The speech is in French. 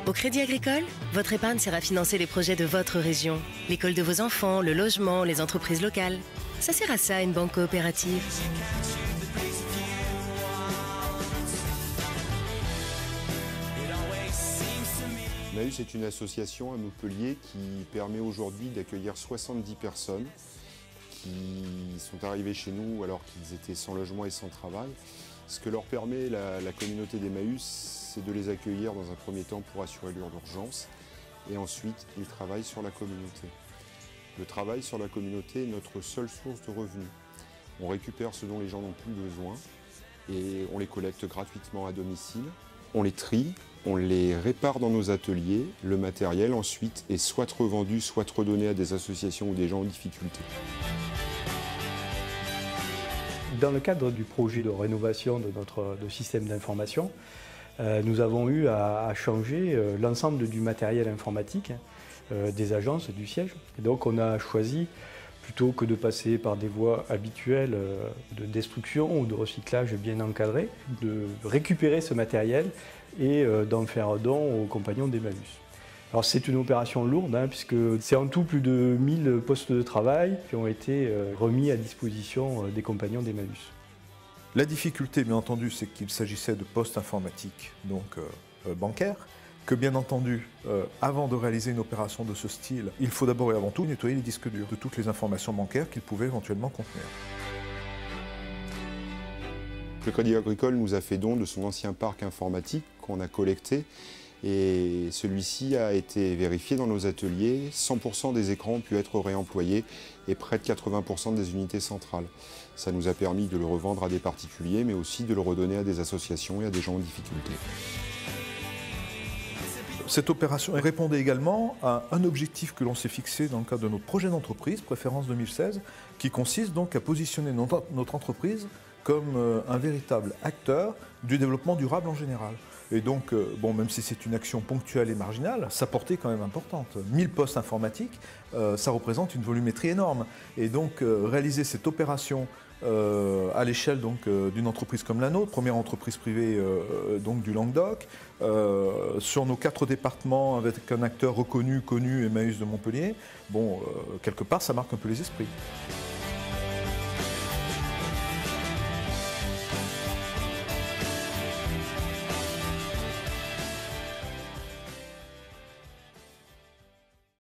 Au Crédit Agricole, votre épargne sert à financer les projets de votre région. L'école de vos enfants, le logement, les entreprises locales. Ça sert à ça, une banque coopérative. Emmaüs est une association à Montpellier qui permet aujourd'hui d'accueillir 70 personnes qui sont arrivées chez nous alors qu'ils étaient sans logement et sans travail. Ce que leur permet la communauté d'Emmaüs, c'est de les accueillir dans un premier temps pour assurer leur urgence et ensuite ils travaillent sur la communauté. Le travail sur la communauté est notre seule source de revenus. On récupère ce dont les gens n'ont plus besoin et on les collecte gratuitement à domicile. On les trie, on les répare dans nos ateliers. Le matériel ensuite est soit revendu, soit redonné à des associations ou des gens en difficulté. Dans le cadre du projet de rénovation de notre système d'information, nous avons eu à changer l'ensemble du matériel informatique des agences du siège. Et donc on a choisi, plutôt que de passer par des voies habituelles de destruction ou de recyclage bien encadrées, de récupérer ce matériel et d'en faire don aux compagnons d'Emmaüs. Alors c'est une opération lourde, puisque c'est en tout plus de 1000 postes de travail qui ont été remis à disposition des compagnons d'Emmaüs. La difficulté, bien entendu, c'est qu'il s'agissait de postes informatiques, donc bancaires, que bien entendu, avant de réaliser une opération de ce style, il faut d'abord et avant tout nettoyer les disques durs de toutes les informations bancaires qu'ils pouvaient éventuellement contenir. Le Crédit Agricole nous a fait don de son ancien parc informatique qu'on a collecté et celui-ci a été vérifié dans nos ateliers. 100% des écrans ont pu être réemployés et près de 80% des unités centrales. Ça nous a permis de le revendre à des particuliers mais aussi de le redonner à des associations et à des gens en difficulté. Cette opération répondait également à un objectif que l'on s'est fixé dans le cadre de notre projet d'entreprise, Préférence 2016, qui consiste donc à positionner notre entreprise comme un véritable acteur du développement durable en général. Et donc, bon, même si c'est une action ponctuelle et marginale, sa portée est quand même importante. 1000 postes informatiques, ça représente une volumétrie énorme. Et donc, réaliser cette opération à l'échelle d'une entreprise comme la nôtre, première entreprise privée donc du Languedoc, sur nos 4 départements avec un acteur reconnu, connu, Emmaüs de Montpellier, bon, quelque part ça marque un peu les esprits.